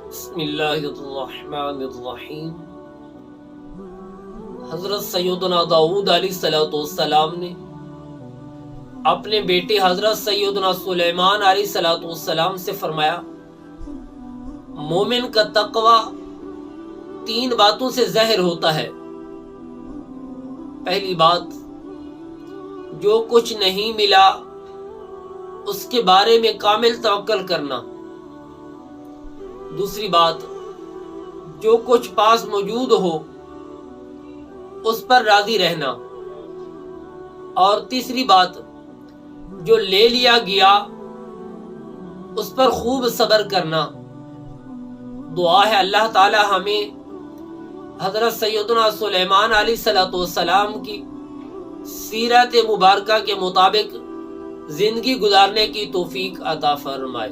بسم اللہ الرحمن الرحیم۔ حضرت سیدنا داؤد علیہ السلام نے اپنے بیٹے حضرت سیدنا سلیمان علیہ السلام سے فرمایا، مومن کا تقوی 3 باتوں سے ظاہر ہوتا ہے۔ پہلی بات، جو کچھ نہیں ملا اس کے بارے میں کامل توکل کرنا۔ دوسری بات، جو کچھ پاس موجود ہو اس پر راضی رہنا۔ اور تیسری بات، جو لے لیا گیا اس پر خوب صبر کرنا۔ دعا ہے اللہ تعالی ہمیں حضرت سیدنا سلیمان علیہ السلام کی سیرت مبارکہ کے مطابق زندگی گزارنے کی توفیق عطا فرمائے۔